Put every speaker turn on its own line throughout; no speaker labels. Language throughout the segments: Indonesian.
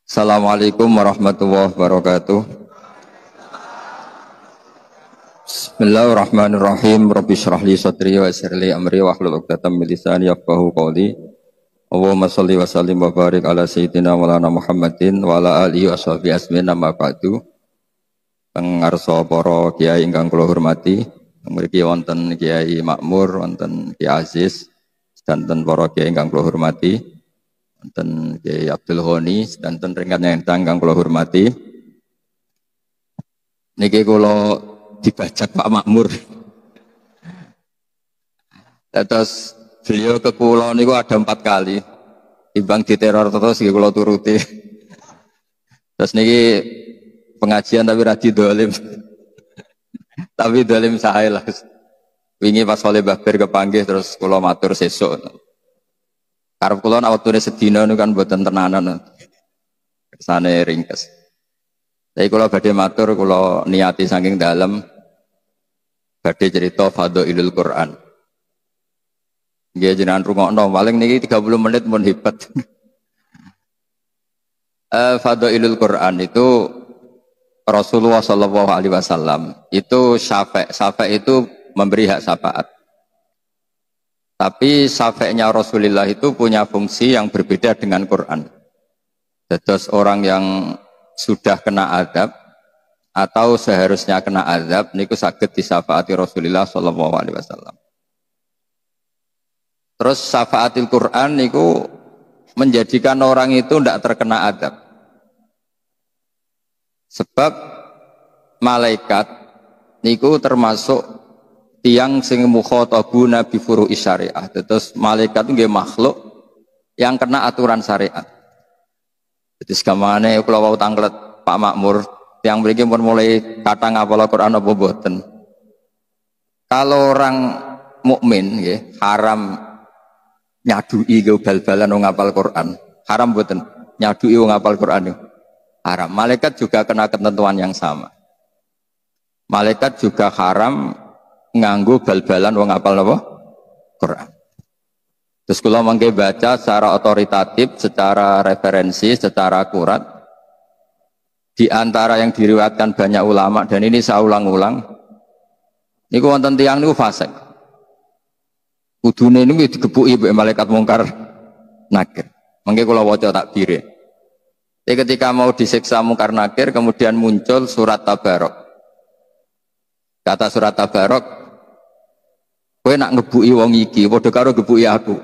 Assalamualaikum warahmatullahi wabarakatuh. Bismillahirrahmanirrahim. Rabbi shrah li sadri wa yassir li amri wahlul 'uqdatam min lisani yafqahu qawli. Allahumma shalli wa sallim wa barik ala sayyidina maulana Muhammadin wa ala alihi washabihi asmin amma ba'du. Pangarsa para kiai ingkang kula hormati, mriki wonten Kiai Makmur, wonten Kiai Aziz, danten para kiai ingkang kula hormati. Wonten Kiai Abdul Ghani, danten ringkatnya ingkang kula hormati. Niki kula dibajak Pak Makmur. Terus beliau ke kula niku ada 4 kali. Timbang diteror terus iki kula turuti. Terus niki pengajian tapi radi dolim. Tapi dolim sae lah. Wingi pas oleh Bakir kepanggih terus kula matur sesuk. Karep kula nek wektune sedina niku kan mboten tenanan. Kersane ringkes. Tapi kula badhe matur kula niati saking dalem badhe cerita Fadhailul Quran. Nggih jenengan rungokno, paling niki 30 menit pun hebat. Fadhailul Quran itu Rasulullah sallallahu alaihi wasallam itu syafa' itu memberi hak syafaat. Tapi syafi'nya Rasulullah itu punya fungsi yang berbeda dengan Quran. Terus orang yang sudah kena azab atau seharusnya kena azab niku saged disyafaati Rasulullah sallallahu alaihi wasallam. Terus syafaatil Quran niku menjadikan orang itu tidak terkena azab. Sebab malaikat niku termasuk tiang sing mukhatabuna bi furu'i syariah. Terus malaikat itu nggih makhluk yang kena aturan syariat. Jadi segamane kula wau tanglet Pak Makmur, tiang mriki pun mulai kata ngapal Quran apa mboten. Kalau orang mukmin nggih haram nyadui ke bal-balan wong ngapal Quran. Haram mboten nyadui wong ngapal Quran. Haram. Malaikat juga kena ketentuan yang sama. Malaikat juga haram nganggo bal-balan wong apal napa? Quran. Terus kula mangke baca secara otoritatif, secara referensi, secara akurat. Di antara yang diriwayatkan banyak ulama dan ini saya ulang-ulang. Niku wonten tiyang niku fasik. Kudune niku digebuki mbek malaikat mungkar nakir. Mangke kula waca takbire. Ketika mau disiksa mungkar nakir kemudian muncul surat Tabarok. Kata surat Tabarok, kowe nak ngebuki wong iki padha karo ngebuki aku.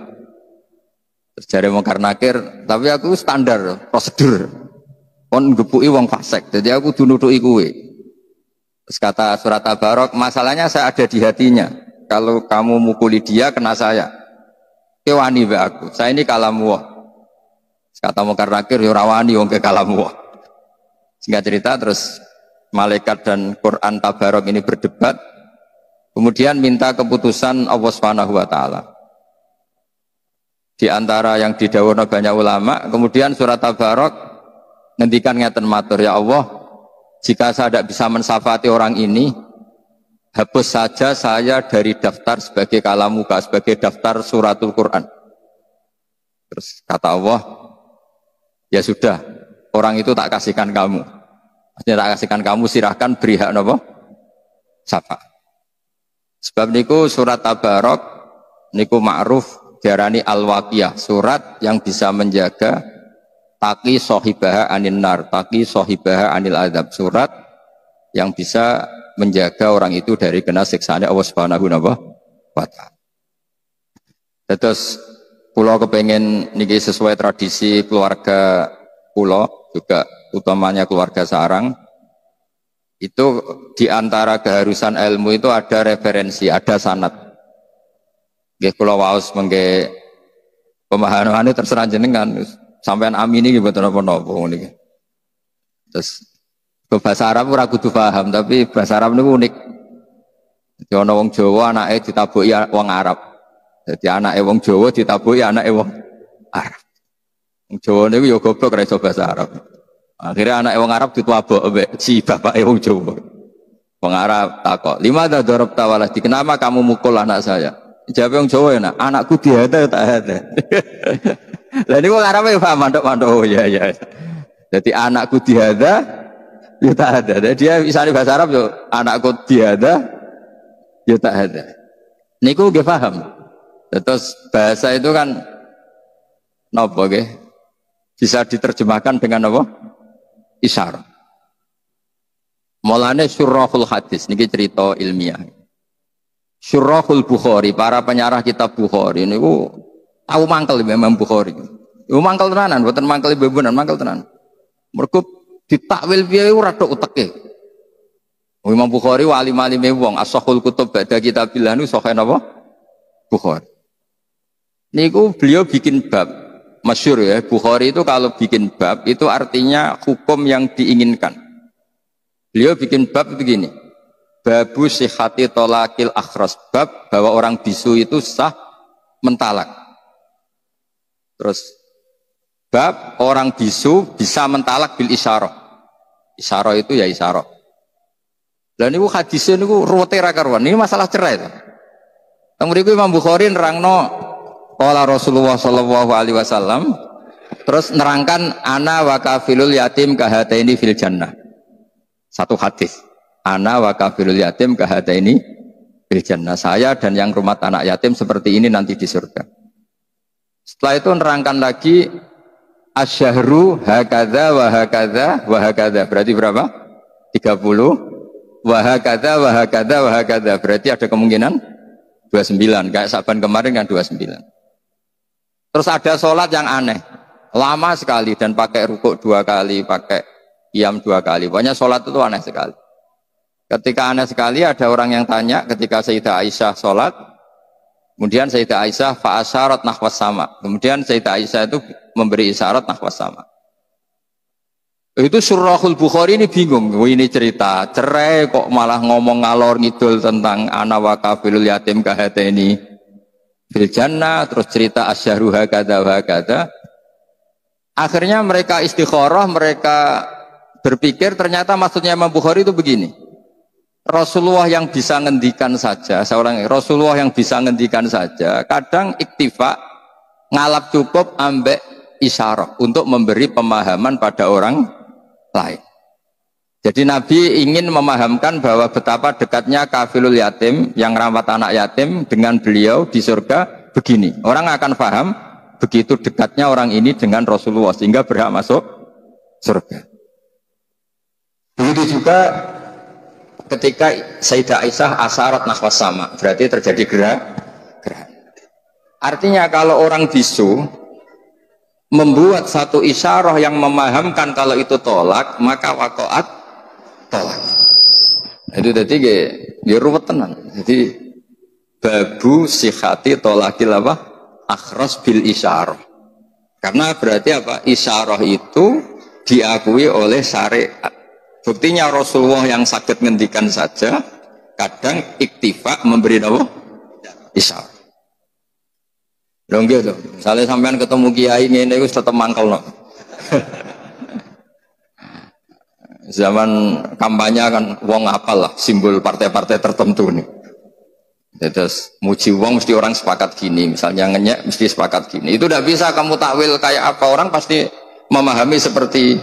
Terus jare mungkar nakir, tapi aku standar prosedur. Kon ngebuki wong fasik, jadi aku dunutuki kowe. Terus kata surat Tabarok, masalahnya saya ada di hatinya. Kalau kamu mukuli dia kena saya. Kowe wani mbek aku. Saya ini kalamullah. Kata mungkar nakir yo ora wani wong ke kalamullah. Singkat cerita terus malaikat dan Quran Tabarok ini berdebat. Kemudian minta keputusan Allah Subhanahu wa taala. Di antara yang didhawuhna banyak ulama, kemudian surat Tabarok ngendikan ngeten matur, ya Allah, jika saya tidak bisa mensyafaati orang ini, hapus saja saya dari daftar sebagai kalamuka, sebagai daftar suratul Quran. Terus kata Allah, ya sudah, orang itu tak kasihkan kamu. Maksudnya tak kasihkan kamu, silahkan beri hak napa? Syafaat. Sebab niku surat Tabarok niku ma'ruf diarani al-waqiyah, surat yang bisa menjaga taqi sahibaha anin nar, taqi sahibaha anil azab, surat yang bisa menjaga orang itu dari kena siksaan Allah Subhanahu wa taala. Terus kula kepengen niki sesuai tradisi keluarga kula juga utamanya keluarga sarang. Itu diantara keharusan ilmu itu ada referensi, ada sanad. Nggih kula waos mengke pemahaman terserah jenengan. Sampean amini nggih mboten napa-napa niki. Terus ke bahasa Arab ora kudu paham, tapi bahasa Arab niku unik. Jadi ana wong Jawa anake ditabuki wong Arab. Jadi anake wong Jawa ditabuki anake wong Arab. Wong Jawa niku ya goblok ora iso bahasa Arab. Akhirnya anak wong Arab ditwabok mbek si bapake wong Jawa. Wong Arab takok, "Lima ta darabta waladi? Kenapa kamu mukul anak saya?" Jawab wong Jawa ya, "Nak, anakku dihata tak ada." Lah niku wong Arab ya paham mandok-mandok, oh ya ya. Jadi anakku dihada, ya tak ada. Jadi dia misalnya bahasa Arab yo anakku dihada, ya tak ada. Niku nggih paham. Terus bahasa itu kan napa nggih? Bisa diterjemahkan dengan apa? Isyarat. Mulane syurahul hadis niki cerita ilmiah. Syurahul Bukhari, para penyarah kitab Bukhari niku tahu mangkel Imam Bukhari. Yo mangkel tenanan, mboten mangkel bebunan, mangkel tenan. Mergo ditakwil piye ora tok uteke. Imam Bukhari wa alim-alime wong, as-sahul kutub ba'da kitabillah niku sahih napa? Bukhari. Niku beliau bikin bab masyhur ya, Bukhari itu kalau bikin bab itu artinya hukum yang diinginkan. Beliau bikin bab begini, babu sihati tolakil akhras, bab bahwa orang bisu itu sah mentalak. Terus bab orang bisu bisa mentalak bil isyarah. Isyarah itu ya isyarah. Dan ini hadisnya ini ruwete ra karuan. Ini masalah cerai itu. Kemudian Imam Bukhari nerangno qala Rasulullah sallallahu alaihi wasallam, terus nerangkan ana wa kafilul yatim kahataini fil jannah. Satu hadis, ana wa kafirul yatim kahadaini fil jannah, saya dan yang rumah anak yatim seperti ini nanti di surga. Setelah itu nerangkan lagi asyahru hakadha wa hakadha wa hakadha, berarti berapa? 30. Wa hakadha wa hakadha wa hakadha, berarti ada kemungkinan 29, kayak Saban kemarin kan 29. Terus ada sholat yang aneh, lama sekali dan pakai rukuk 2 kali, pakai qiyam 2 kali. Pokoknya sholat itu aneh sekali. Ketika aneh sekali ada orang yang tanya ketika Sayyidah Aisyah sholat, kemudian Sayyidah Aisyah fa'asyarat nahwas sama. Kemudian Sayyidah Aisyah itu memberi isyarat nahwas sama. Itu Syurahul Bukhari ini bingung. Ini cerita cerai kok malah ngomong ngalor ngidul tentang ana wa kafilul yatim kahataini fil jannah, terus cerita asyahru hakadha wa hakadha. Akhirnya mereka istikharah, mereka berpikir ternyata maksudnya Imam Bukhari itu begini. Rasulullah yang bisa ngendikan saja, seorang Rasulullah yang bisa ngendikan saja, kadang iktifa ngalap cukup ambek isyarah untuk memberi pemahaman pada orang lain. Jadi Nabi ingin memahamkan bahwa betapa dekatnya kafilul yatim yang rawat anak yatim dengan beliau di surga begini. Orang akan paham begitu dekatnya orang ini dengan Rasulullah sehingga berhak masuk surga. Begitu juga ketika Sayyidah Aisyah asyarat nahwas sama, berarti terjadi gerah. Artinya kalau orang bisu membuat satu isyarah yang memahamkan kalau itu tolak, maka waqa'at tolak. Itu tadi nggih ruwet tenan. Jadi babu sihati tolakil apa? Akhras bil isyarah. Karena berarti apa? Isyarah itu diakui oleh syariat. Buktinya Rasulullah yang sakit ngendikan saja kadang iktifa memberi apa? Isyarah. Lho nggih lho. Misale sampean ketemu kiai ngene iku tetep mangkel no. Zaman kampanye kan wong apal lah simbol partai-partai tertentu nih. Terus muji wong mesti orang sepakat gini, misalnya ngenyek mesti sepakat gini. Itu tidak bisa kamu takwil kayak apa, orang pasti memahami seperti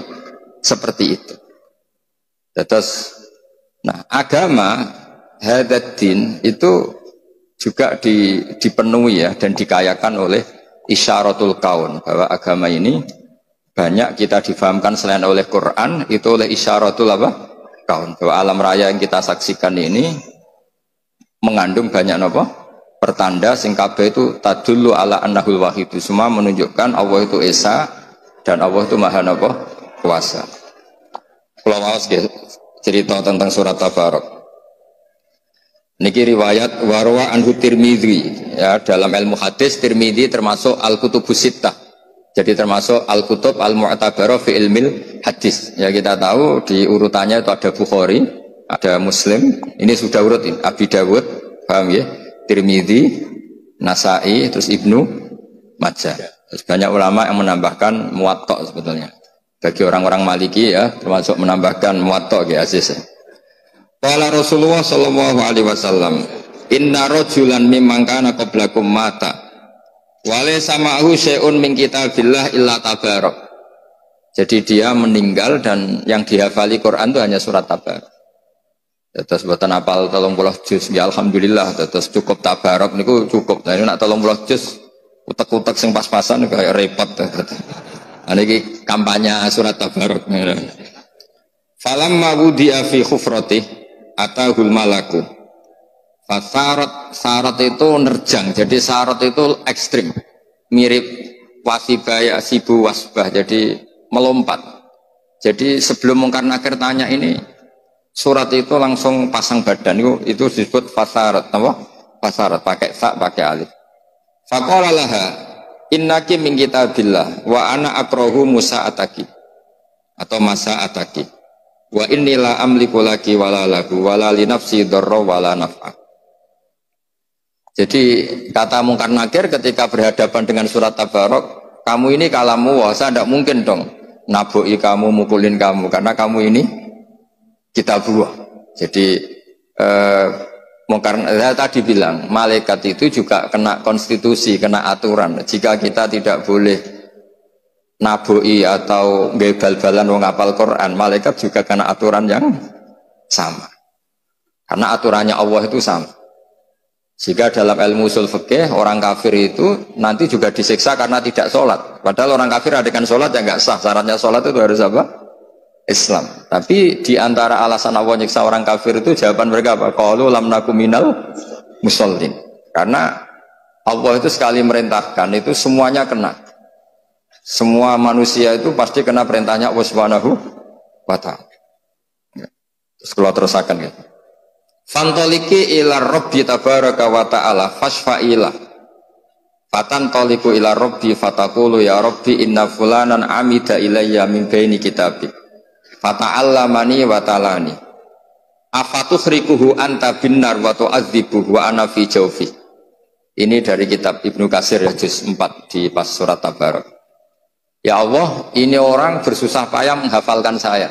itu. Terus, nah agama hadaddin itu juga dipenuhi ya dan dikayakan oleh isyaratul kaun, bahwa agama ini banyak kita difahamkan selain oleh Quran, itu oleh isyaratul apa? Kaun, bahwa alam raya yang kita saksikan ini mengandung banyak apa? Pertanda sing kabeh itu tadullu ala annahul wahidu, semua menunjukkan Allah itu esa dan Allah itu maha apa? Kuasa. Kalau mau cerita tentang surat Tabarok. Niki riwayat warwa anhu Tirmidzi, ya, dalam ilmu hadis Tirmidzi termasuk al-kutubus sittah. Jadi termasuk al-kutub al-mu'tabarah fi ilmil hadis. Ya kita tahu di urutannya itu ada Bukhari, ada Muslim. Ini sudah urut ini. Abi Dawud, paham ya? Tirmidzi, Nasai, terus Ibnu Majah. Terus banyak ulama yang menambahkan Muwatta sebetulnya. Bagi orang-orang Maliki ya, termasuk menambahkan Muwatta ya Aziz. Qala Rasulullah sallallahu alaihi wasallam, "Inna rajulan mimman kana qablakum mata wa laysa ma'hu syai'un min kitabillah illa tabarak." Jadi dia meninggal dan yang dihafali Quran itu hanya surat Tabarok. Terus buatan apal 30 juz, ya alhamdulillah. Terus cukup Tabarok niku cukup. Nah ini nak 30 juz, utek-utek sing pas-pasan kayak repot. Nah ini kampanye surat Tabarok. Falamma wudi'a fi khufratih atahul malaku. Syarat itu nerjang. Jadi syarat itu ekstrim. Mirip wasibaya sibu wasbah. Jadi melompat. Jadi sebelum Mungkar Nakir tanya ini, surat itu langsung pasang badan. Itu disebut fasarat, apa? Fasarat pakai sa, pakai alif. Faqala laha innaki min kitabillah wa ana akrahu musa ataki atau masa ataki. Wa inni la amliku laki wala lahu wala li nafsi darra wala naf'a. Jadi kata Mungkar Nakir ketika berhadapan dengan surat Tabarok, kamu ini kalamu wah, saya tidak mungkin dong naboi kamu, mukulin kamu, karena kamu ini kita buah. Jadi Mungkar tadi bilang malaikat itu juga kena konstitusi, kena aturan. Jika kita tidak boleh naboi atau bal-balan wong hafal Quran, malaikat juga kena aturan yang sama. Karena aturannya Allah itu sama. Jika dalam ilmu usul fikih orang kafir itu nanti juga disiksa karena tidak sholat. Padahal orang kafir adakan sholat yang nggak sah. Syaratnya sholat itu harus apa? Islam. Tapi di antara alasan Allah nyiksa orang kafir itu jawaban mereka apa? Qalu lam naku minal musallin. Karena Allah itu sekali merintahkan itu semuanya kena. Semua manusia itu pasti kena perintahnya Allah Subhanahu wa ta'ala. Terus kalau terusakan gitu. Fantoliki ila Rabbi tabaraka wa ta'ala fasfa'ila fatan toliku ila Rabbi fatakulu ya Rabbi inna fulanan amida ilayya min baini kitabik fata'allamani wa talani afatuhrikuhu anta binnar wa tu'adzibuhu wa ana fi jawfi. Ini dari kitab Ibnu Katsir ya, juz 4 di pas surat Tabarok. Ya Allah, ini orang bersusah payah menghafalkan saya.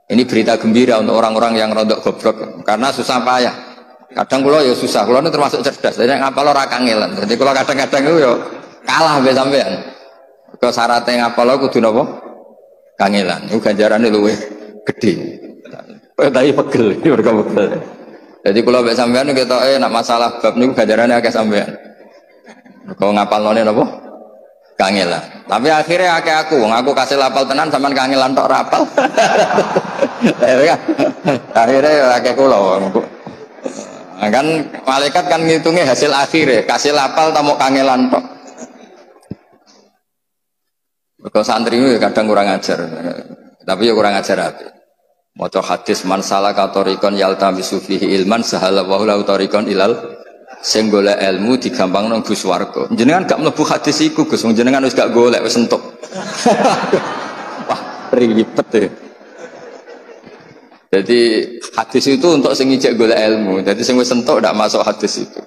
Ini berita gembira untuk orang-orang yang rodok goblok karena susah payah. Kadang kula ya susah, kula ini termasuk cerdas. Jadi ngapal ora kangelan. Jadi kula kadang-kadang itu ya kalah mbek sampean. Kok syaratnya ngapal kudu napa? Kangelan. Iku ganjarane luwih gedhe. Tapi pegel, mereka pegel. Jadi kula mbek sampean ketoke nek masalah bab niku ganjarane akeh sampean. Kok ngapalane napa? Kangelan. Tapi akhirnya aku kasih lapal tenan sampean kangelan tok rapal. Akhirnya akeh kula. Kan malaikat kan ngitungnya hasil akhir, kasih lapal tamu kangelan tok. Kok santri itu kadang kurang ajar. Tapi ya kurang ajar hati. Maca hadis man salaka tariqan yaltamisu fihi ilman sahala wa lahu tariqan ilal sing golek ilmu digampangno mlebu swarga. Jenengan gak mlebu hadis iku Gus, jenengan wis gak golek wis entuk. Wah, ribet ya. Jadi hadis itu untuk sing ijek golek ilmu. Jadi sing wis entuk ndak masuk hadis itu.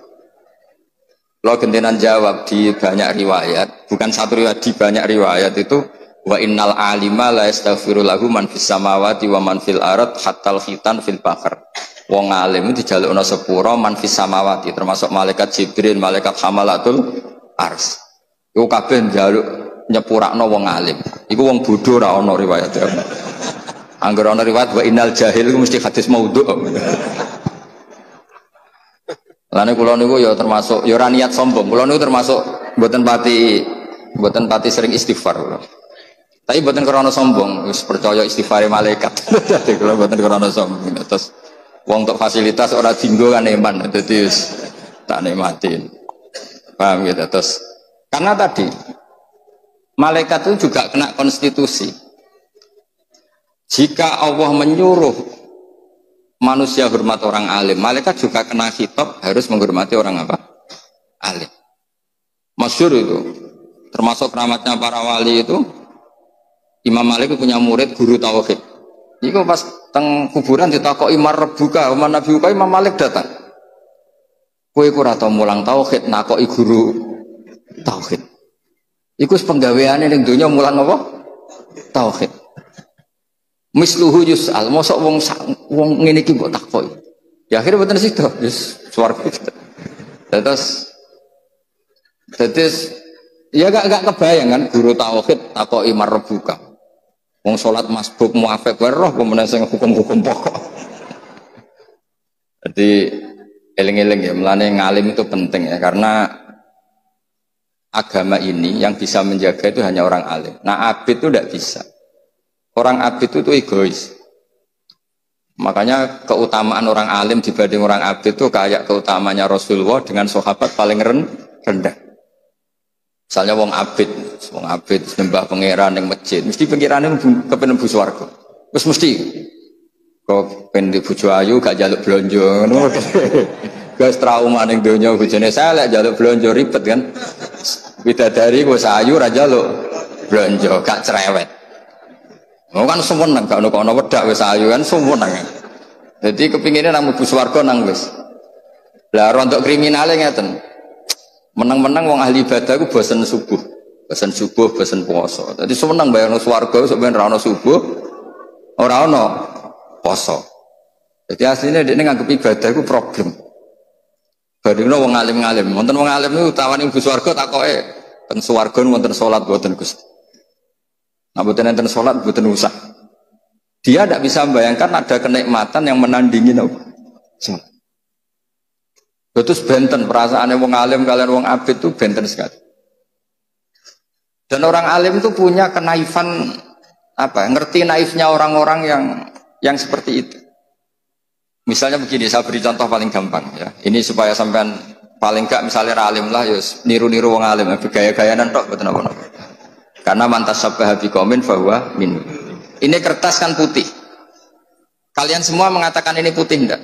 Lo gentenan jawab di banyak riwayat, bukan satu riwayat, di banyak riwayat itu wa innal alima la yastaghfiru lahu man fis samawati wa man fil ard hatta al khitan fil bahr. Wong alim dijalukna sepura man fis samawati termasuk malaikat Jibril, malaikat hamalatul ars. Iku kabeh njaluk nyepurakno wong alim. Iku wong bodho ora ana riwayat. Angger ana riwayat wa innal jahil iku mesti hadis maudhu. Lane kula niku ya termasuk ya ora niat sombong. Kula niku termasuk mboten pati sering istighfar kula. Tapi mboten krana sombong, wis percaya istighfare malaikat. Dadi kula mboten krana sombong. Terus wong untuk fasilitas ora dinggo kan eman, dadi wis tak nikmatin. Paham gitu. Terus karena tadi malaikat itu juga kena konstitusi. Jika Allah menyuruh manusia hormat orang alim, malaikat juga kena khitab harus menghormati orang apa? Alim. Masyhur itu. Termasuk keramatnya para wali itu Imam Malik punya murid guru tauhid. Iku pas teng kuburan ditakoki marbuka, man nabiuka Imam Malik datang. Kowe ora tau mulang tauhid nakoki guru tauhid. Iku penggaweane ning donya mulang apa? Tauhid. Misluhu yus'al, mosok wong ngene iki mbok takoki. Ya akhirnya mboten sida, wis swarga. Terus ya gak kebayang kan guru tauhid takoki marbuka. Wong salat masbuk muafik wae roh pemenang sing hukum-hukum pokok. Jadi eling-eling ya, melane ngalim itu penting ya, karena agama ini yang bisa menjaga itu hanya orang alim. Nah abid itu tidak bisa. Orang abid itu egois. Makanya keutamaan orang alim dibanding orang abid itu kayak keutamanya Rasulullah dengan sahabat paling rendah. Misalnya wong abid sembah pangeran yang masjid, mesti pangerannya kepen mlebu swarga. Wis mesti. Kok pengen bojo ayu gak jaluk blonjo ngono. Gas trauma ning donya bojone selek jaluk blonjo ribet kan. Bidadari wis ayu ra jaluk blonjo, gak cerewet. Oh kan seneng gak ono wedak wis ayu kan seneng. Jadi kepinginnya nang mlebu swarga nang wis. Lah rontok kriminale ngeten. Menang-menang wong ahli ibadah ku bosen subuh, bosen puasa. Dadi seneng bayangno swarga sok ben ra ono subuh, ora ono poso. Jadi aslinya dia nganggep ibadah itu problem. Badino wong alim-alim, wonten wong alim niku tawani mlebu swarga takoke teng swarga wonten salat mboten Gus. Nah mboten enten salat mboten usah. Dia tidak bisa membayangkan ada kenikmatan yang menandingi salat. Terus benten perasaannya wong alim kalian wong abid itu benten sekali. Dan orang alim itu punya kenaifan apa? Ngerti naifnya orang-orang yang seperti itu. Misalnya begini, saya beri contoh paling gampang ya. Ini supaya sampean paling gak misalnya alim lah, ya niru-niru wong alim, gaya-gayanan tok betul apa? Karena mantas sabah biqaumin fahuwa min. Ini kertas kan putih. Kalian semua mengatakan ini putih enggak?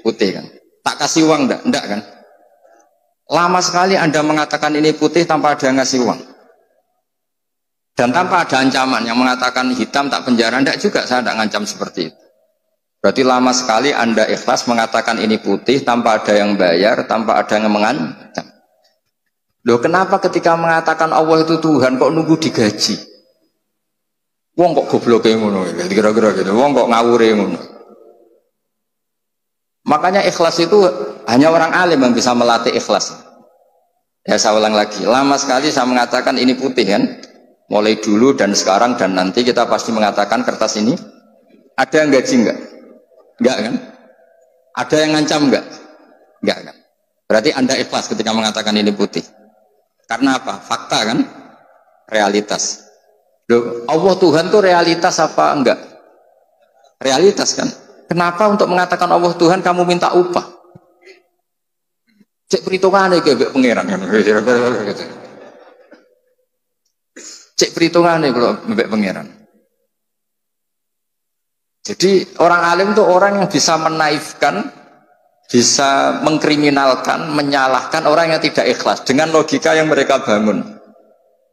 Putih kan? Tak kasih uang enggak? Enggak kan? Lama sekali Anda mengatakan ini putih tanpa ada yang ngasih uang. Dan tanpa ada ancaman yang mengatakan hitam tak penjara, enggak juga saya enggak ngancam seperti itu. Berarti lama sekali Anda ikhlas mengatakan ini putih tanpa ada yang bayar, tanpa ada yang mengancam. Loh kenapa ketika mengatakan Allah itu Tuhan kok nunggu digaji? Wong kok goblok ngono, kira-kira gitu. Wong kok ngawure ngono. Makanya ikhlas itu hanya orang alim yang bisa melatih ikhlas. Ya saya ulang lagi, lama sekali saya mengatakan ini putih kan. Mulai dulu dan sekarang dan nanti kita pasti mengatakan kertas ini ada yang gaji enggak? Enggak kan? Ada yang ngancam enggak? Enggak kan? Berarti Anda ikhlas ketika mengatakan ini putih. Karena apa? Fakta kan? Realitas. Loh, Allah Tuhan itu realitas apa enggak? Realitas kan? Kenapa untuk mengatakan Allah Tuhan kamu minta upah? Cek perhitungannya kayak pangeran kan? Cek perhitungannya kalau mbak pangeran. Jadi orang alim itu orang yang bisa menaifkan, bisa mengkriminalkan, menyalahkan orang yang tidak ikhlas dengan logika yang mereka bangun.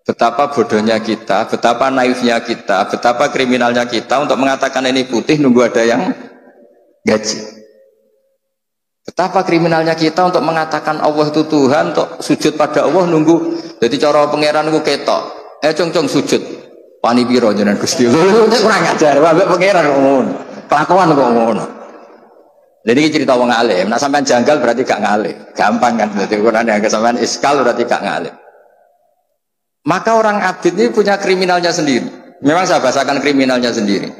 Betapa bodohnya kita, betapa naifnya kita, betapa kriminalnya kita untuk mengatakan ini putih nunggu ada yang gaji. Betapa kriminalnya kita untuk mengatakan Allah itu Tuhan, untuk sujud pada Allah nunggu. Jadi cara pangeran itu ketok. Cong sujud. Wani piro jenengan Gusti. Kurang ajar, wae pangeran kok ngono. Kelakuan kok ngono. Jadi cerita wong alim, nek sampean janggal berarti gak ngalim. Gampang kan berarti ukuran yang sampean iskal berarti gak ngalim. Maka orang abid ini punya kriminalnya sendiri. Memang saya bahasakan kriminalnya sendiri.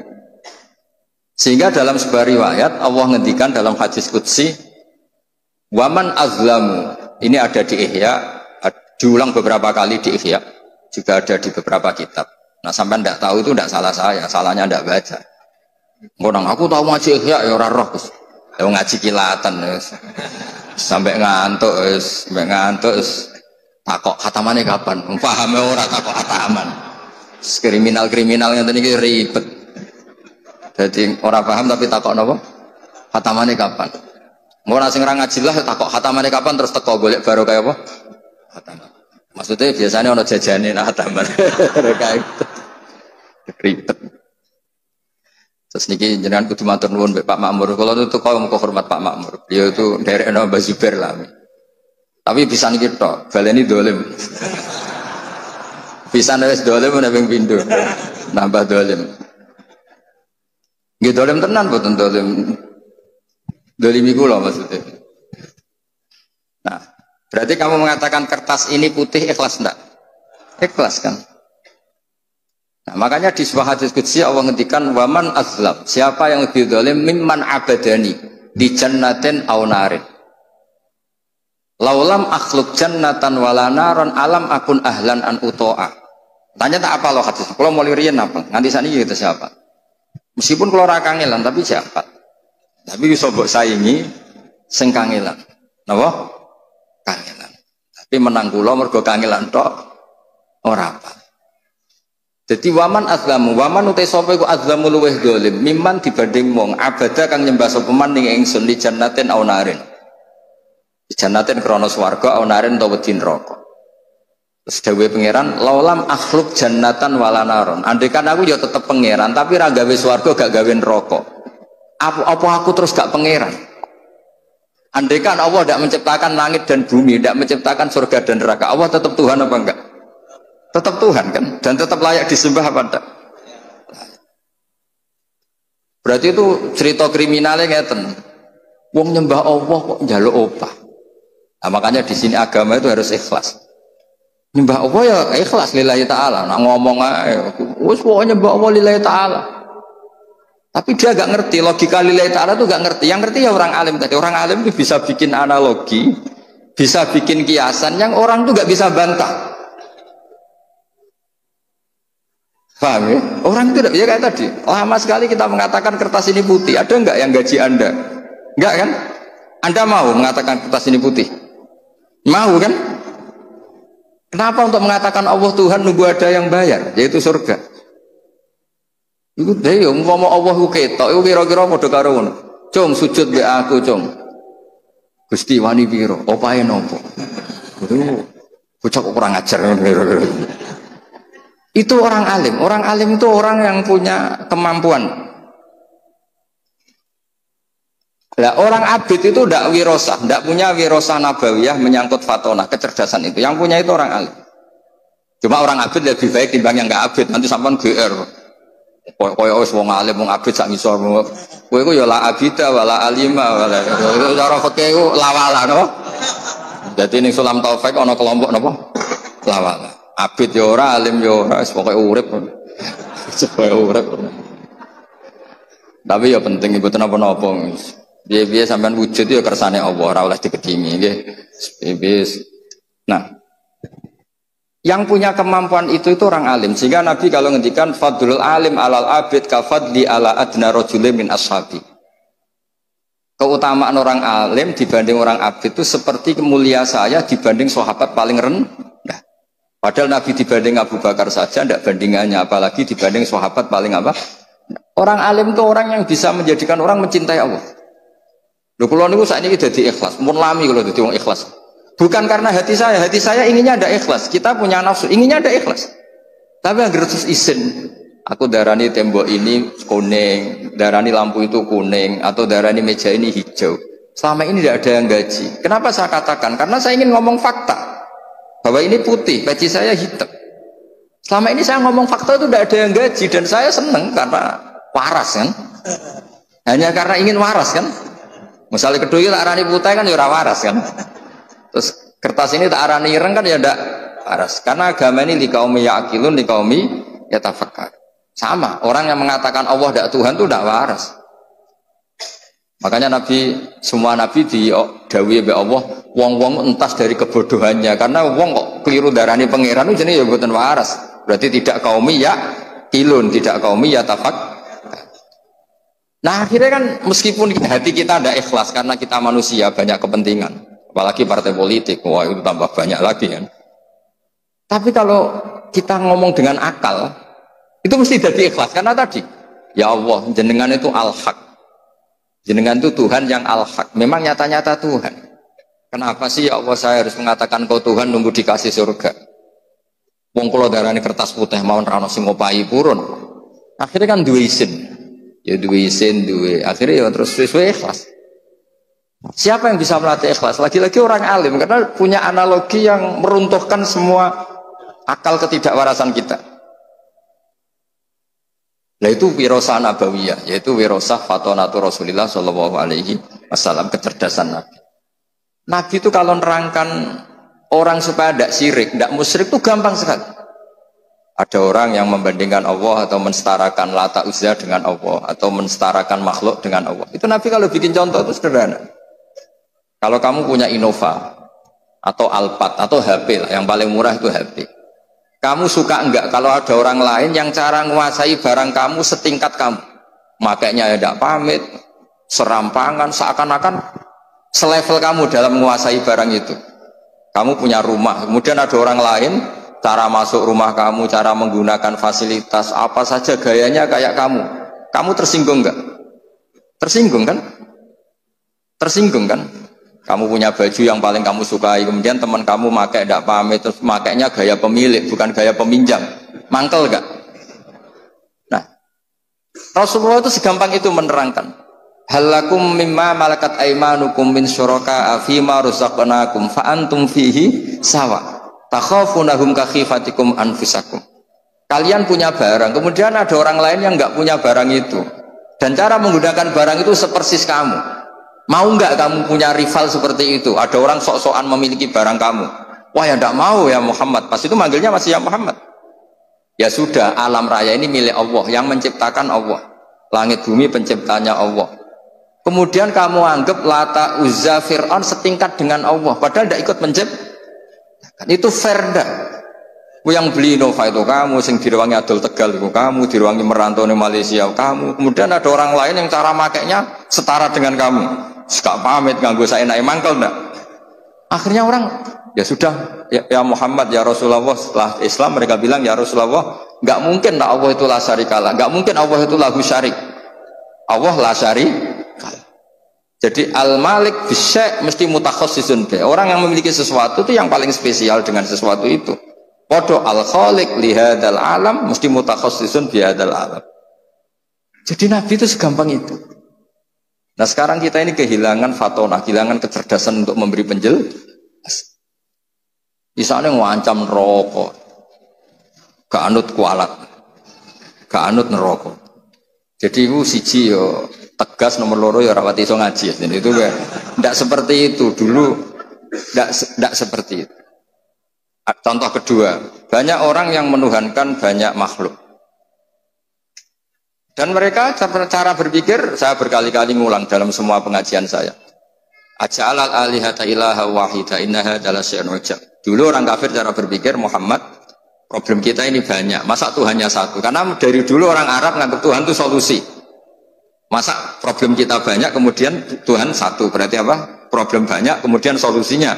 Sehingga dalam sebuah riwayat Allah ngendikan dalam hadis qudsi, "Waman azlamu." Ini ada di Ihya, diulang beberapa kali di Ihya, juga ada di beberapa kitab. Nah sampai tidak tahu itu tidak salah saya, salahnya tidak baca. Orang aku tahu ngaji Ihya ya ora roh, ngaji kilatan sampai ngantuk, takok khatamane kapan? Pahame ora takok khataman. Kriminal yang tadi ribet. Jadi orang paham tapi takok napa? Khatamane kapan? Mau nasi ngerang ngaji lah takok khatamane kapan terus teko golek baru kayak apa? Khataman. Maksudnya biasanya ono jajane nah khataman. Kayak ribet. Terus niki jenengan kudu matur nuwun Pak Makmur. Kalau itu kau mau hormat Pak Makmur. Beliau itu derekno Mbah Zubair lah. Tapi bisa niki tok, baleni dolim. Bisa wis dolim nek ping pindho. Nambah dolim. Nggih dolim tenan mboten dolim. Dolim iku lho maksudnya. Nah, berarti kamu mengatakan kertas ini putih ikhlas enggak? Ikhlas kan? Nah, makanya di sebuah hadis qudsi Allah ngendikan waman azlam, siapa yang lebih zalim mimman abadani di jannatin aw narin. Laulam akhluk jannatan wala naron alam akun ahlan an utoa. Tanya tak apa loh hadis. Kalau mau lirian apa? Nganti sani kita siapa? Meskipun kalau ora kangelan tapi siapa? Tapi bisa mbok saingi sing kangelan. Napa? Kangelan. Tapi menang kula mergo kangelan tok ora apa. Jadi waman azlamu, waman utai sapa iku azlamu luweh dolim mimman dibanding wong abada kang nyembah sapa man ning ingsun li jannatin aw narin. Di jannatin krana swarga aw narin utawa wedi neraka. Terus dawuhe pangeran, laulam akhluk jannatan wala naron. Andaikan aku ya tetep pangeran tapi ra gawe swarga gak gawe neraka. Apa aku terus gak pangeran? Andaikan Allah tidak menciptakan langit dan bumi, tidak menciptakan surga dan neraka, Allah tetap Tuhan apa enggak? Tetap Tuhan kan? Dan tetap layak disembah apa enggak? Berarti itu cerita kriminalnya ngeten. Wong nyembah Allah kok njaluk opah. Nah, makanya di sini agama itu harus ikhlas. Nyembah Allah ya ikhlas lillahi ta'ala. Nah ngomong aja, wis pokoknya nyembah Allah lillahi ta'ala. Tapi dia gak ngerti, logika lillahi ta'ala itu gak ngerti. Yang ngerti ya orang alim tadi. Orang alim itu bisa bikin analogi, bisa bikin kiasan yang orang itu gak bisa bantah. Paham ya? Orang itu tidak bisa kayak tadi. Lama sekali kita mengatakan kertas ini putih. Ada enggak yang gaji Anda? Enggak kan? Anda mau mengatakan kertas ini putih? Mau kan? Kenapa untuk mengatakan Allah Tuhan nunggu ada yang bayar? Yaitu surga. Iku dhewe umpama Allah ku ketok, iku kira-kira padha karo ngono. Cung sujud mbek aku, cung. Gusti wani pira? Opahe nopo? Itu bocah kurang ajar. Itu orang alim. Orang alim itu orang yang punya kemampuan. Nah, orang abid itu tidak wirosah, tidak punya wirosah nabawiyah menyangkut fatonah, kecerdasan itu. Yang punya itu orang alim. Cuma orang abid lebih baik timbang yang nggak abid. Nanti sampean GR. Koyo wis wong alim wong abid sak ngisor. Kowe iku ya la abida wala alima wala. Itu cara fikih iku lawala napa? Dadi ning Sulam Taufik ana kelompok napa? Lawala. Abid ya ora, alim ya ora, wis pokoke urip. Supaya urip. Tapi ya penting ibu napa-napa. Biaya sampean wujud ya kersane Allah, ora oleh dikedimi nggih. Nah, yang punya kemampuan itu orang alim. Sehingga Nabi kalau ngendikan fadlul alim alal abid kafadli ala adna rajulin min ashabi. Keutamaan orang alim dibanding orang abid itu seperti kemuliaan saya dibanding sahabat paling rendah. Padahal Nabi dibanding Abu Bakar saja tidak bandingannya, apalagi dibanding sahabat paling apa? Orang alim itu orang yang bisa menjadikan orang mencintai Allah. Lho kula niku sakniki dadi ikhlas, mun lami kula dadi wong ikhlas. Bukan karena hati saya inginnya ada ikhlas. Kita punya nafsu, inginnya ada ikhlas. Tapi yang terus isin, aku darani tembok ini kuning, darani lampu itu kuning, atau darani meja ini hijau. Selama ini tidak ada yang gaji. Kenapa saya katakan? Karena saya ingin ngomong fakta. Bahwa ini putih, peci saya hitam. Selama ini saya ngomong fakta itu tidak ada yang gaji. Dan saya senang karena waras kan. Hanya karena ingin waras kan. Misalnya kedua tak arani putih kan ya ora waras kan. Terus kertas ini tak arani ireng kan ya ndak waras. Karena agama ini liqaumi ya'qilun liqaumi yatafakkar. Sama, orang yang mengatakan Allah tidak Tuhan itu tidak waras. Makanya semua nabi didhawuhi oleh Allah, wong-wong entas dari kebodohannya. Karena wong kok keliru darani pangeran itu jenenge ya mboten waras. Berarti tidak qaumi ya'qilun, tidak qaumi yatafakkar. Nah akhirnya kan meskipun hati kita tidak ikhlas karena kita manusia banyak kepentingan, apalagi partai politik, wah itu tambah banyak lagi kan. Tapi kalau kita ngomong dengan akal, itu mesti jadi ikhlas karena tadi, ya Allah jenengan itu al-haq, jenengan itu Tuhan yang al-haq, memang nyata-nyata Tuhan. Kenapa sih ya Allah saya harus mengatakan kau Tuhan nunggu dikasih surga? Wong kula darani kertas putih mawon ra ono sing ngopahi purun. Akhirnya kan duwe isin. Ya duwe isin, akhirnya ya terus sesuai ikhlas. Siapa yang bisa melatih ikhlas? Lagi-lagi orang alim karena punya analogi yang meruntuhkan semua akal ketidakwarasan kita. Nah itu wirosah nabawiyah, yaitu wirosah fatonatu Rasulillah Shallallahu Alaihi Wasallam, kecerdasan Nabi. Nabi itu kalau nerangkan orang supaya tidak syirik, tidak musyrik itu gampang sekali. Ada orang yang membandingkan Allah atau mensetarakan Lata Uzza dengan Allah atau mensetarakan makhluk dengan Allah. Itu Nabi kalau bikin contoh itu sederhana. Kalau kamu punya Innova atau Alphard atau HP lah, yang paling murah itu HP. Kamu suka enggak kalau ada orang lain yang cara menguasai barang kamu setingkat kamu? Makanya ya tidak pamit, serampangan, seakan-akan selevel kamu dalam menguasai barang itu. Kamu punya rumah, kemudian ada orang lain cara masuk rumah kamu, cara menggunakan fasilitas apa saja gayanya kayak kamu. Kamu tersinggung enggak? Tersinggung kan? Tersinggung kan? Kamu punya baju yang paling kamu sukai, kemudian teman kamu pakai tidak pamit, terus makainya gaya pemilik, bukan gaya peminjam. Mangkel enggak? Nah, Rasulullah itu segampang itu menerangkan. Halakum mimma malakat aimanukum min syuraka fima rusaqnakum fa antum fihi sawa. Takhafunahum kakhifatikum anfusakum. Kalian punya barang, kemudian ada orang lain yang enggak punya barang itu. Dan cara menggunakan barang itu sepersis kamu. Mau enggak kamu punya rival seperti itu? Ada orang sok-sokan memiliki barang kamu. Wah ya enggak mau ya Muhammad. Pas itu manggilnya masih ya Muhammad. Ya sudah, alam raya ini milik Allah, yang menciptakan Allah. Langit bumi penciptanya Allah. Kemudian kamu anggap Lata Uzza Fir'aun setingkat dengan Allah, padahal tidak ikut menciptakan. Itu fair dah. Yang beli Innova itu kamu, sing direwangi Adol Tegal itu kamu, direwangi merantau di Malaysia kamu. Kemudian ada orang lain yang cara makainya setara dengan kamu. Suka pamit nganggo saya naik mangkel enggak? Akhirnya orang ya sudah ya Muhammad ya Rasulullah, setelah Islam mereka bilang ya Rasulullah, enggak mungkin lah Allah itu la syarikalah, enggak mungkin Allah itu lahu syarik. Allah la syarikalah. Jadi al-malik bisyai' mesti mutakhassisun bi. Orang yang memiliki sesuatu itu yang paling spesial dengan sesuatu itu. Podo al-khaliq li hadzal alam mesti mutakhassisun bi hadzal alam. Jadi Nabi itu segampang itu. Nah sekarang kita ini kehilangan fatonah, kehilangan kecerdasan untuk memberi penjelasan. Misalnya ngancam neraka, gak anut kualat, gak anut neraka. Jadi itu siji yo tegas, nomor loro ya rawat iso ngaji. Jadi itu ya tidak seperti itu dulu, tidak seperti itu. Contoh kedua, banyak orang yang menuhankan banyak makhluk. Dan mereka cara berpikir, saya berkali-kali ngulang dalam semua pengajian saya. Aja'alal alihata ilaha wahida innaha adalah syai'un ujab. Dulu orang kafir cara berpikir, Muhammad, problem kita ini banyak, masa Tuhannya satu? Karena dari dulu orang Arab nganggap Tuhan itu solusi. Masa problem kita banyak kemudian Tuhan satu, berarti apa? Problem banyak kemudian solusinya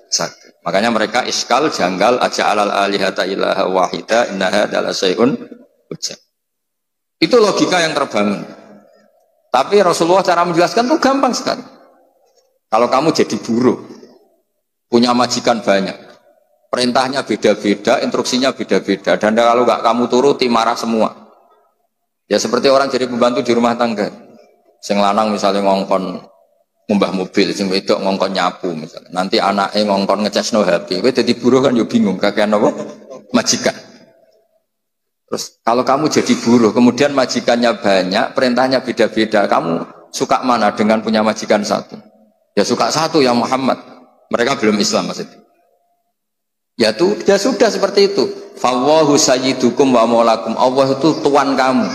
satu. Makanya mereka iskal janggal aja'alal alihata ilaha wahida innaha adalah syai'un ujab. Itu logika yang terbangun. Tapi Rasulullah cara menjelaskan itu gampang sekali. Kalau kamu jadi buruh, punya majikan banyak, perintahnya beda-beda, instruksinya beda-beda, dan kalau nggak kamu turuti marah semua. Ya seperti orang jadi pembantu di rumah tangga. Sing lanang misalnya ngongkon ngumbah mobil, sing wedok ngongkon nyapu misalnya. Nanti anaknya ngongkon ngecasno HP. Kowe dadi buruh kan yo bingung kakean apa? Majikan. Terus kalau kamu jadi buruh, kemudian majikannya banyak, perintahnya beda-beda, kamu suka mana dengan punya majikan satu? Ya suka satu ya Muhammad. Mereka belum Islam maksudnya. Ya sudah seperti itu. Fawwahu sayyidukum wa maulakum. Allah itu tuan kamu.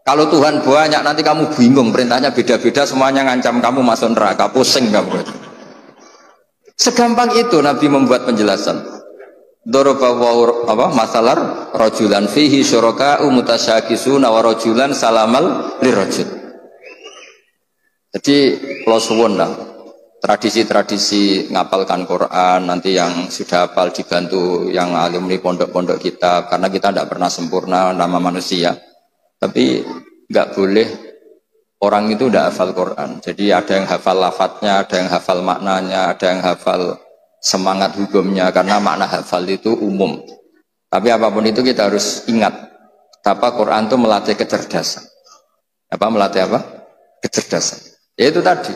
Kalau Tuhan banyak nanti kamu bingung, perintahnya beda-beda, semuanya ngancam kamu masuk neraka, pusing kamu. Segampang itu Nabi membuat penjelasan. Dorobawu apa masalah rojulan fihi syuraka umutasyakisuna wa rojulan salamal lirojul. Jadi kalau suwun lah tradisi-tradisi ngapalkan Quran nanti yang sudah hafal dibantu yang alumni pondok-pondok kita, karena kita tidak pernah sempurna nama manusia. Tapi nggak boleh orang itu tidak hafal Quran. Jadi ada yang hafal lafadznya, ada yang hafal maknanya, ada yang hafal semangat hukumnya, karena makna hafal itu umum. Tapi apapun itu kita harus ingat, apa Quran itu melatih kecerdasan. Apa melatih apa? Kecerdasan. Ya itu tadi.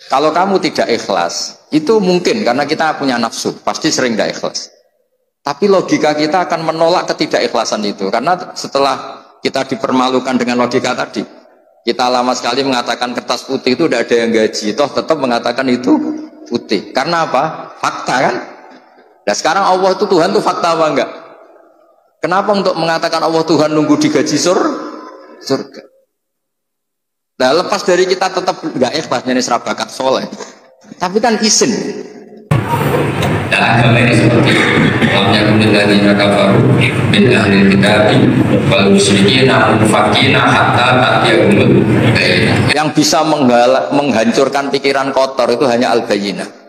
Kalau kamu tidak ikhlas, itu mungkin karena kita punya nafsu, pasti sering tidak ikhlas. Tapi logika kita akan menolak ketidakikhlasan itu, karena setelah kita dipermalukan dengan logika tadi, kita lama sekali mengatakan kertas putih itu tidak ada yang gaji, toh tetap mengatakan itu putih. Karena apa? Fakta kan? Nah sekarang Allah itu Tuhan itu fakta apa enggak? Kenapa untuk mengatakan Allah Tuhan nunggu digaji surga? Nah lepas dari kita tetap nggak ikhlas ini serabakat soleh, tapi kan izin.
Dan agama ini seperti Lamnya kemudian dari kafaru bin ahli kitab wal musyrikin fakina hatta ta'tiyahumul bayyinah.
Yang bisa menghancurkan pikiran kotor itu hanya al-bayyinah.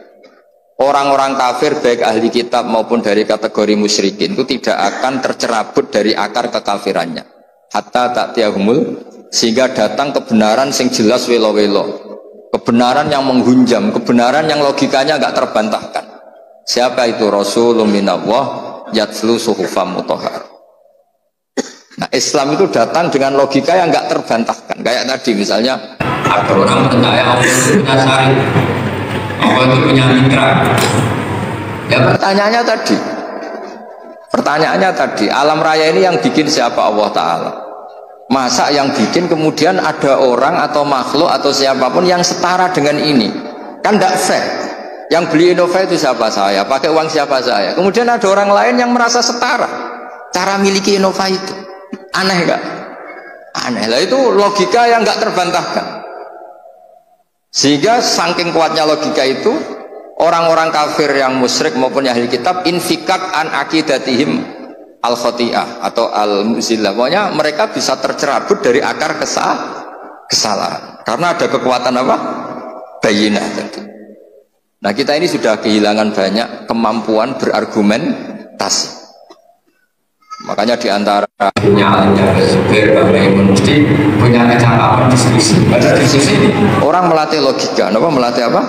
Orang-orang kafir baik ahli kitab maupun dari kategori musyrikin itu tidak akan tercerabut dari akar kekafirannya hatta ta'tiyahumul, sehingga datang kebenaran sing jelas welo-welo, kebenaran yang menghunjam, kebenaran yang logikanya nggak terbantahkan. Siapa itu? Rasulun minallah yatslu suhufam mutahhar. Nah Islam itu datang dengan logika yang nggak terbantahkan. Kayak tadi misalnya
ada orang percaya Allah itu punya syarif, Allah itu punya mitra.
Ya pertanyaannya tadi alam raya ini yang bikin siapa? Allah Ta'ala. Masa yang bikin kemudian ada orang atau makhluk atau siapapun yang setara dengan ini? Kan tidak fair. Yang beli Innova itu siapa? Saya. Pakai uang siapa? Saya. Kemudian ada orang lain yang merasa setara cara miliki Innova itu. Aneh gak? Aneh lah, itu logika yang gak terbantahkan. Sehingga saking kuatnya logika itu, orang-orang kafir yang musyrik maupun ahli kitab infikak an akidatihim al-khoti'ah atau al-muzillah. Pokoknya mereka bisa tercerabut dari akar kesalahan karena ada kekuatan apa? Bayinah tadi. Nah kita ini sudah kehilangan banyak kemampuan berargumentasi. Makanya diantara
punya supir mesti punya kecakapan diskusi. Pada diskusi ini
orang melatih logika. Kenapa melatih apa?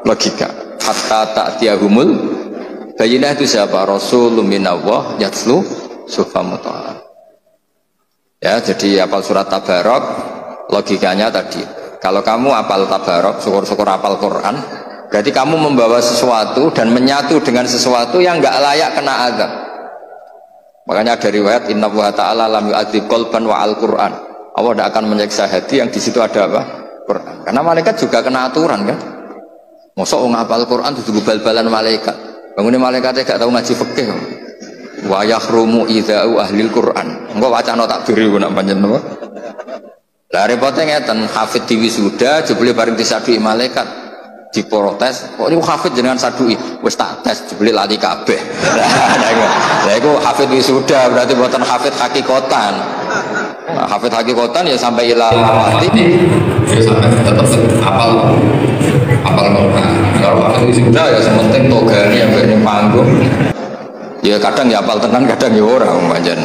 Logika. Hatta ta'tiyahumul bayyinah itu siapa? Rasulun minallah yatslu suhufam mutahhar. Ya, jadi apal surat Tabarok logikanya tadi. Kalau kamu apal Tabarok, syukur-syukur apal Quran, berarti kamu membawa sesuatu dan menyatu dengan sesuatu yang nggak layak kena azab. Makanya ada riwayat innallaha ta'ala lam yu'adzib qalban wa al-Qur'an. Allah tidak akan menyiksa hati yang di situ ada apa? Quran. Karena malaikat juga kena aturan kan. Mosok wong apal Quran itu bal-balan malaikat. Bangunnya malaikatnya gak tahu ngaji fikih. Wa yahrumu idza'u ahlil Quran. Engko wacana takbir iku nak panjenengan apa? Lah repote ngeten, hafid di wisuda jebule bareng disadui malaikat. Diprotes, kok niku hafid jenengan sadui? Wis tak tes jebule lali kabeh. Lah iku hafid wisuda berarti mboten hafid hakikatan. Nah, hafid hakikatan ya sampai ila mati
ya sampai tetap apal Quran. Kalau hafid wisuda ya sementing togane ambek ning panggung. Ya kadang ya apal tenan, kadang ya ora pancen.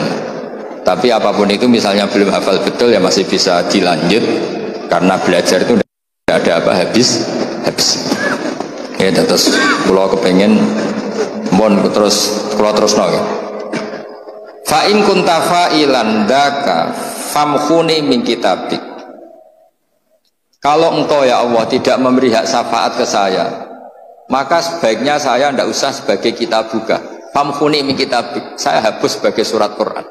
Tapi apapun itu misalnya belum hafal betul ya masih bisa dilanjut karena belajar itu tidak ada apa habis. Ya terus kalau kepengen mohon terus nol. Fa in kunta fa'ilan daka famkhuni min kitabik. Kalau engkau ya Allah tidak memberi hak syafaat ke saya, maka sebaiknya saya tidak usah sebagai kitabuka. Famkhuni min kitabik, saya hapus sebagai surat Quran.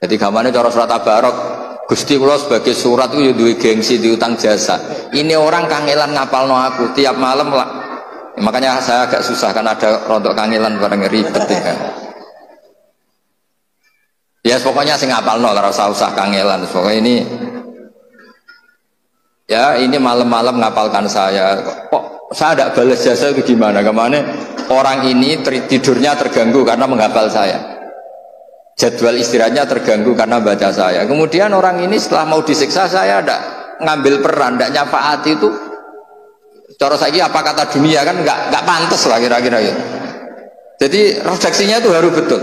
Jadi gamane cara surat Tabarok, Gusti kula sebagai surat itu duwe gengsi, diutang jasa. Ini orang kangelan ngapalno aku tiap malam lah. Ya, makanya saya agak susah kan ada rontok kangelan bareng ribet ya. Ya pokoknya sing ngapalno ora usah kangelan. Pokoknya ini ya ini malam-malam ngapalkan saya. Kok saya tidak balas jasa itu gimana? Kemana orang ini tidurnya terganggu karena menghafal saya. Jadwal istirahatnya terganggu karena baca saya. Kemudian orang ini setelah mau disiksa saya tidak ngambil peran, tidak nyafaati itu. Cara saya apa kata dunia kan nggak pantas lah kira-kira gitu. Jadi redaksinya itu harus betul.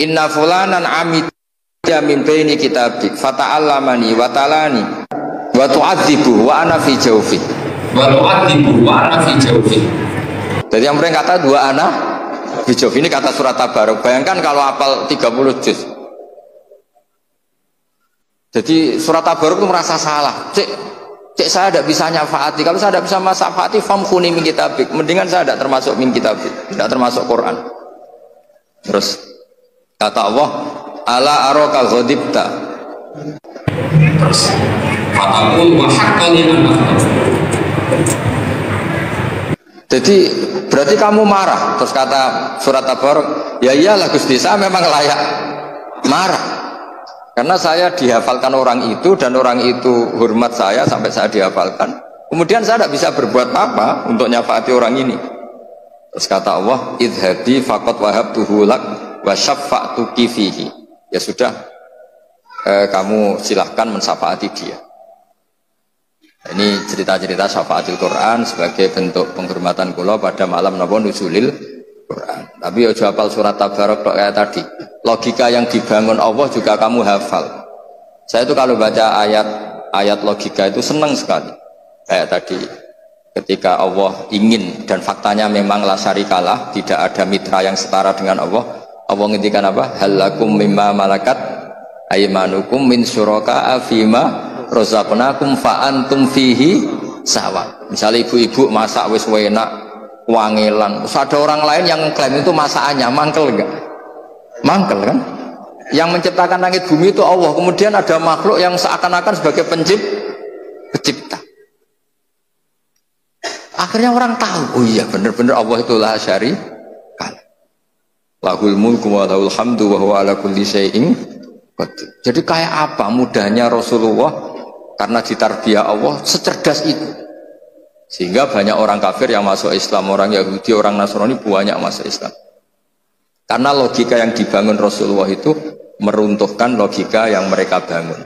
Inna fulanan amidya min baini kitabik fata'allamani wa talani wa tu'adzibu wa ana fi jawfi. Wa tu'adzibu wa ana fi jawfi.
Jadi yang mereka kata dua anak Bijov ini kata surat Tabarok. Bayangkan kalau hafal 30 juz. Jadi surat Tabarok itu merasa salah. Cek saya tidak bisa nyafaati. Kalau saya tidak bisa nyafaati, famkhuni min kitabik. Mendingan saya tidak termasuk min kitabik, tidak termasuk Quran. Terus kata Allah, ala araka ghadibta.
Terus fatakul wa haqqan anak.
Jadi berarti kamu marah. Terus kata surat Tabarok, ya iyalah Gusti, saya memang layak marah. Karena saya dihafalkan orang itu dan orang itu hormat saya sampai saya dihafalkan. Kemudian saya tidak bisa berbuat apa untuk nyafaati orang ini. Terus kata Allah, idhabi faqad wahabtuhu lak wa syafa'tuki fihi. Ya sudah, kamu silahkan mensyafaati dia. Ini cerita-cerita syafaatil Quran sebagai bentuk penghormatan kula pada malam napa nuzulil Quran. Tapi ojo hafal surat Tabarok kayak tadi. Logika yang dibangun Allah juga kamu hafal. Saya itu kalau baca ayat logika itu senang sekali. Kayak tadi, ketika Allah ingin dan faktanya memang la syarikalah, tidak ada mitra yang setara dengan Allah. Allah ngendikan apa? Halakum mimma malakat aymanukum min syuraka fima razaqnakum fa antum fihi sawa. Misalnya ibu-ibu masak wis enak, wangelan. Terus ada orang lain yang klaim itu masakannya mangkel enggak? Mangkel kan? Yang menciptakan langit bumi itu Allah. Kemudian ada makhluk yang seakan-akan sebagai pencipta. Akhirnya orang tahu, oh iya benar-benar Allah itu la syarika. Lahul mulku wa lahul hamdu wa huwa ala kulli syai'in qadir. Jadi kayak apa mudahnya Rasulullah karena ditarbiyah Allah secerdas itu. Sehingga banyak orang kafir yang masuk Islam, orang Yahudi, orang Nasrani banyak masuk Islam. Karena logika yang dibangun Rasulullah itu meruntuhkan logika yang mereka bangun.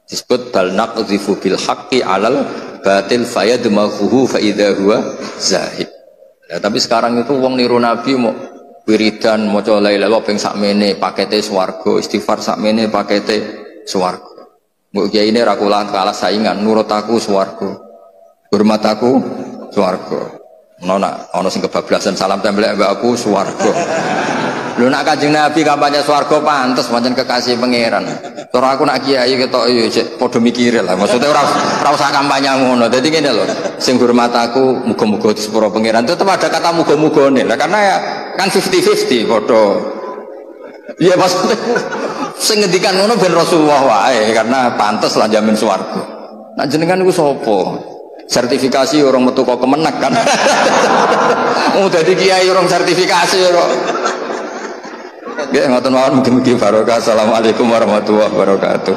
Disebut bal naqdhifu bil haqqi 'alal batil fayadmaghuhu fa idza huwa zahid. Ya, tapi sekarang itu wong niru Nabi mau wiridan maca la ilaha illallah ping sakmene pakete swarga, istighfar sakmene pakete swarga. Mbok kiai ini ra kula kalah saingan, nurut aku swarga. Hormat aku swarga. Ono sing kebablasan salam templek mbak aku swarga. Lho nak Kanjeng Nabi kampanye swarga pantes pancen kekasih pangeran. Cara aku nak kiai ketok yo cek padha mikire lah. Maksudnya ora usah kampanye ngono. Dadi ngene lho, sing hormat aku muga-muga disepuro pangeran. Tetep ada kata muga-mugane. Lah karena ya kan 50-50 padha. Ya maksudnya sing ngendikan ngono ben Rasulullah wae karena pantes lah jamin swarga. Nak jenengan iku sapa? Sertifikasi orang metu kok kemenek kan. Oh dadi kiai orang sertifikasi kok. Nggih ngoten mawon mugi-mugi barokah. Assalamualaikum warahmatullahi wabarakatuh.